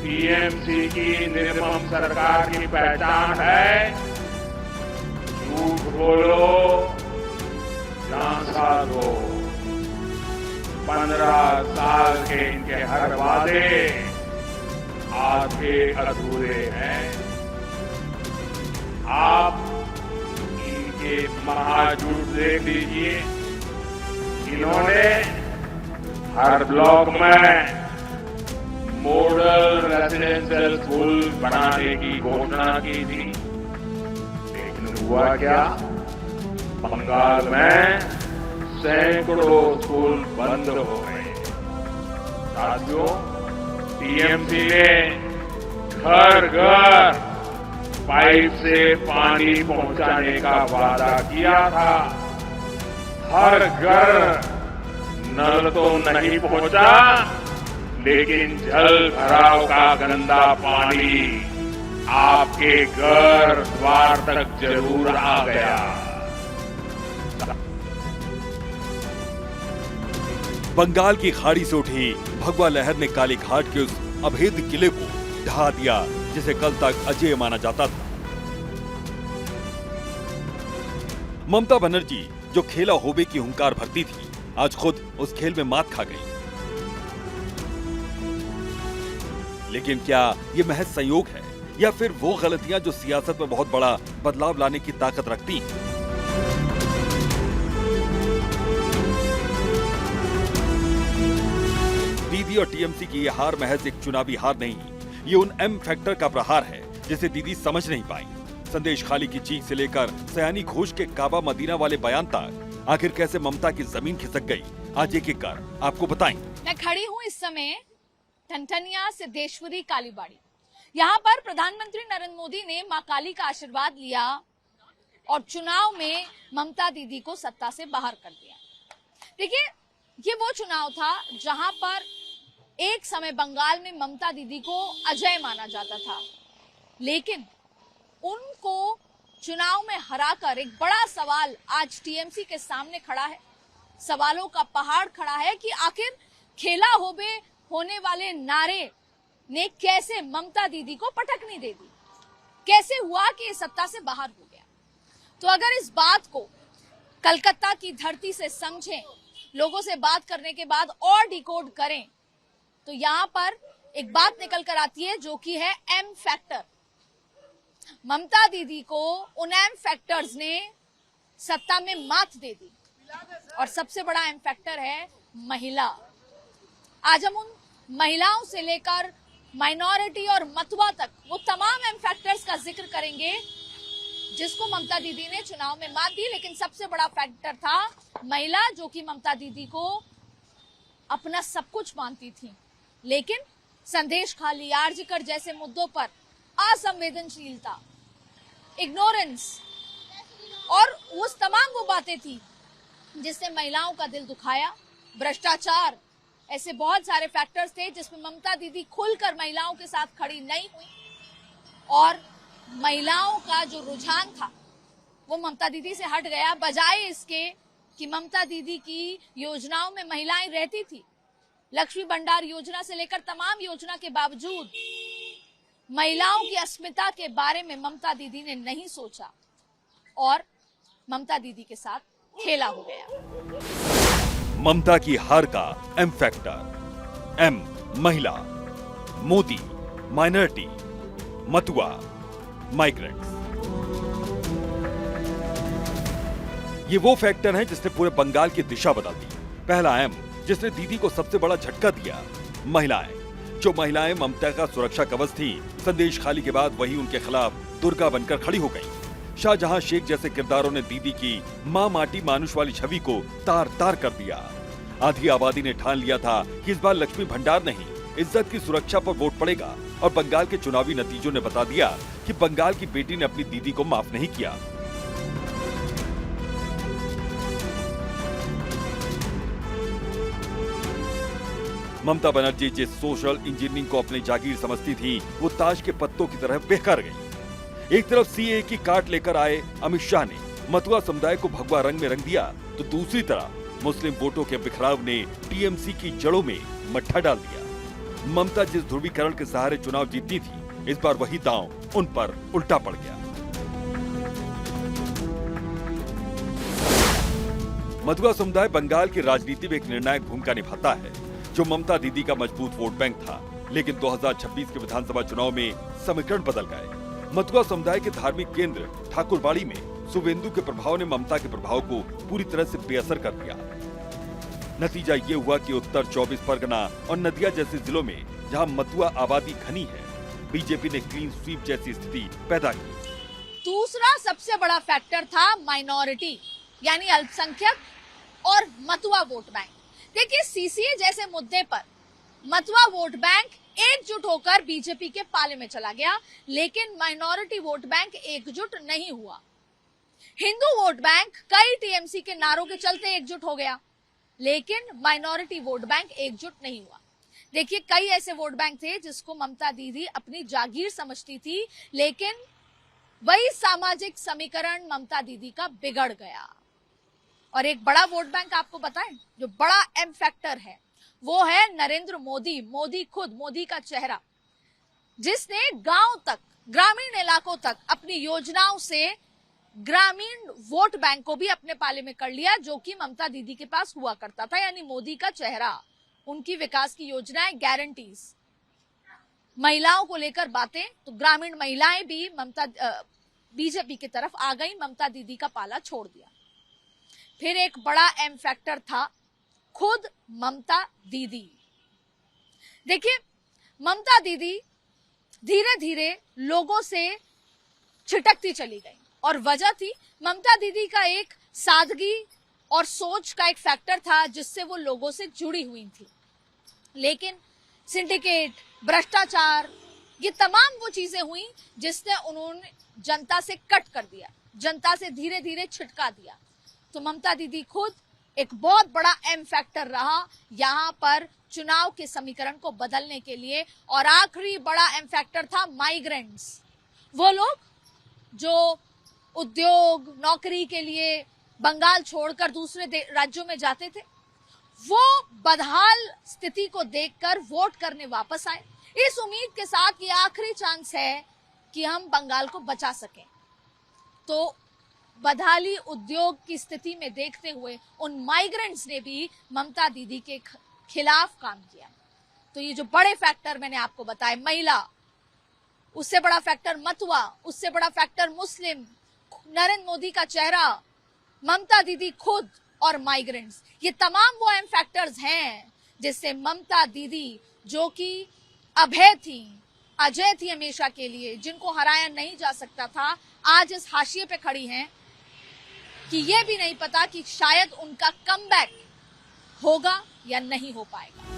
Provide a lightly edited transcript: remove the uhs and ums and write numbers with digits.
TMC की निर्मम सरकार की पहचान है झूठ बोलो, झांसा दो। 15 साल के इनके हर वादे आधे अधूरे हैं। आप इनके महाझूठ देख लीजिए। इन्होंने हर ब्लॉक में मॉडल रेजिडेंशियल स्कूल बनाने की घोषणा की थी, लेकिन हुआ क्या? बंगाल में सैकड़ों स्कूल बंद हो गए। साथियों, टीएमसी ने घर घर पाइप से पानी पहुंचाने का वादा किया था। हर घर नल तो नहीं पहुंचा, लेकिन जल भराव का गंदा पानी आपके घर द्वार तक जरूर आ गया। बंगाल की खाड़ी से उठी भगवा लहर ने काली घाट के उस अभेद किले को ढहा दिया जिसे कल तक अजेय माना जाता था। ममता बनर्जी जो खेला होबे की हुंकार भरती थी, आज खुद उस खेल में मात खा गई। लेकिन क्या ये महज संयोग है या फिर वो गलतियां जो सियासत में बहुत बड़ा बदलाव लाने की ताकत रखती हैं? दीदी और टीएमसी की ये हार महज एक चुनावी हार नहीं, ये उन एम फैक्टर का प्रहार है जिसे दीदी समझ नहीं पाई। संदेश खाली की चीख से लेकर सयानी घोष के काबा मदीना वाले बयान तक आखिर कैसे ममता की जमीन खिसक गई, आज एक एक कर आपको बताएंगे। मैं खड़ी हूँ इस समय ठनठनिया सिद्धेश्वरी कालीबाड़ी। यहाँ पर प्रधानमंत्री नरेंद्र मोदी ने मां काली का आशीर्वाद लिया और चुनाव में ममता दीदी को सत्ता से बाहर कर दिया। देखिए, ये वो चुनाव था जहां पर एक समय बंगाल में ममता दीदी को अजय माना जाता था, लेकिन उनको चुनाव में हराकर एक बड़ा सवाल आज टीएमसी के सामने खड़ा है। सवालों का पहाड़ खड़ा है कि आखिर खेला होबे होने वाले नारे ने कैसे ममता दीदी को पटकनी दे दी, कैसे हुआ कि ये सत्ता से बाहर हो गया। तो अगर इस बात को कलकत्ता की धरती से समझें, लोगों से बात करने के बाद और डिकोड करें, तो यहाँ पर एक बात निकल कर आती है जो कि है एम फैक्टर। ममता दीदी को उन एम फैक्टर्स ने सत्ता में मात दे दी और सबसे बड़ा एम फैक्टर है महिला। आज हम उन महिलाओं से लेकर माइनॉरिटी और मतवा तक वो तमाम एम फैक्टर्स का जिक्र करेंगे जिसको ममता दीदी ने चुनाव में मात दी। लेकिन सबसे बड़ा फैक्टर था महिला, जो कि ममता दीदी को अपना सब कुछ मानती थी, लेकिन संदेश खाली, आरजीकर जैसे मुद्दों पर असंवेदनशीलता, इग्नोरेंस और उस तमाम वो बातें थी जिससे महिलाओं का दिल दुखाया। भ्रष्टाचार, ऐसे बहुत सारे फैक्टर्स थे जिसमें ममता दीदी खुलकर महिलाओं के साथ खड़ी नहीं हुई और महिलाओं का जो रुझान था वो ममता दीदी से हट गया। बजाय इसके कि ममता दीदी की योजनाओं में महिलाएं रहती थी, लक्ष्मी भंडार योजना से लेकर तमाम योजना के बावजूद महिलाओं की अस्मिता के बारे में ममता दीदी ने नहीं सोचा और ममता दीदी के साथ खेला हो गया। ममता की हार का एम फैक्टर, एम महिला, मोदी, माइनॉरिटी, मतुआ, माइग्रेंट्स। ये वो फैक्टर हैं जिसने पूरे बंगाल की दिशा बदल दी। पहला एम जिसने दीदी को सबसे बड़ा झटका दिया, महिलाएं। जो महिलाएं ममता का सुरक्षा कवच थी, संदेश खाली के बाद वही उनके खिलाफ दुर्गा बनकर खड़ी हो गईं। शाहजहां शेख जैसे किरदारों ने दीदी की मां माटी मानुष वाली छवि को तार तार कर दिया। आधी आबादी ने ठान लिया था कि इस बार लक्ष्मी भंडार नहीं, इज्जत की सुरक्षा पर वोट पड़ेगा और बंगाल के चुनावी नतीजों ने बता दिया कि बंगाल की बेटी ने अपनी दीदी को माफ नहीं किया। ममता बनर्जी जिस सोशल इंजीनियरिंग को अपनी जागीर समझती थी, वो ताश के पत्तों की तरह बेकार गई। एक तरफ सीए की काट लेकर आए अमित शाह ने मतुआ समुदाय को भगवा रंग में रंग दिया, तो दूसरी तरफ मुस्लिम वोटों के बिखराव ने टीएमसी की जड़ों में मट्ठा डाल दिया। ममता जिस ध्रुवीकरण के सहारे चुनाव जीतती थी, इस बार वही दांव उन पर उल्टा पड़ गया। मधुआ समुदाय बंगाल की राजनीति में एक निर्णायक भूमिका निभाता है, जो ममता दीदी का मजबूत वोट बैंक था। लेकिन 2026 के विधानसभा चुनाव में समीकरण बदल गए। मधुआ समुदाय के धार्मिक केंद्र ठाकुरबाड़ी में शुभेंदु के प्रभाव ने ममता के प्रभाव को पूरी तरह से बेअसर कर दिया। नतीजा ये हुआ कि उत्तर 24 परगना और नदिया जैसे जिलों में जहां मथुआ आबादी घनी है, बीजेपी ने क्लीन स्वीप जैसी स्थिति पैदा की। दूसरा सबसे बड़ा फैक्टर था माइनॉरिटी यानी अल्पसंख्यक और मथुआ वोट बैंक। देखिए, सीसीए जैसे मुद्दे पर मथुआ वोट बैंक एकजुट होकर बीजेपी के पाले में चला गया, लेकिन माइनॉरिटी वोट बैंक एकजुट नहीं हुआ। हिंदू वोट बैंक कई टीएमसी के नारों के चलते एकजुट हो गया, लेकिन माइनॉरिटी वोट बैंक एकजुट नहीं हुआ। देखिए, कई ऐसे वोट बैंक थे जिसको ममता दीदी अपनी जागीर समझती थी, लेकिन वही सामाजिक समीकरण ममता दीदी का बिगड़ गया। और एक बड़ा वोट बैंक आपको बताएं, जो बड़ा एम फैक्टर है, वो है नरेंद्र मोदी। मोदी खुद, मोदी का चेहरा, जिसने गांव तक, ग्रामीण इलाकों तक अपनी योजनाओं से ग्रामीण वोट बैंक को भी अपने पाले में कर लिया, जो कि ममता दीदी के पास हुआ करता था। यानी मोदी का चेहरा, उनकी विकास की योजनाएं, गारंटीज, महिलाओं को लेकर बातें, तो ग्रामीण महिलाएं भी बीजेपी की तरफ आ गई, ममता दीदी का पाला छोड़ दिया। फिर एक बड़ा एम फैक्टर था खुद ममता दीदी। देखिए, ममता दीदी धीरे धीरे लोगों से छिटकती चली गई, और वजह थी ममता दीदी का एक सादगी और सोच का एक फैक्टर था, जिससे वो लोगों से जुड़ी हुई थी। लेकिन सिंडिकेट, भ्रष्टाचार, ये तमाम वो चीजें हुई जिसने उन्होंने जनता से कट कर दिया, जनता से धीरे धीरे छिटका दिया। तो ममता दीदी खुद एक बहुत बड़ा एम फैक्टर रहा यहां पर चुनाव के समीकरण को बदलने के लिए। और आखिरी बड़ा एम फैक्टर था माइग्रेंट्स, वो लोग जो उद्योग, नौकरी के लिए बंगाल छोड़कर दूसरे राज्यों में जाते थे, वो बदहाल स्थिति को देखकर वोट करने वापस आए, इस उम्मीद के साथ कि आखिरी चांस है कि हम बंगाल को बचा सकें। तो बदहाली उद्योग की स्थिति में देखते हुए उन माइग्रेंट्स ने भी ममता दीदी के खिलाफ काम किया। तो ये जो बड़े फैक्टर मैंने आपको बताए, महिला, उससे बड़ा फैक्टर मथुआ, उससे बड़ा फैक्टर मुस्लिम, नरेंद्र मोदी का चेहरा, ममता दीदी खुद और माइग्रेंट्स, ये तमाम वो एम फैक्टर्स हैं जिससे ममता दीदी, जो कि अभय थी, अजय थी हमेशा के लिए, जिनको हराया नहीं जा सकता था, आज इस हाशिए पे खड़ी हैं कि ये भी नहीं पता कि शायद उनका कमबैक होगा या नहीं हो पाएगा।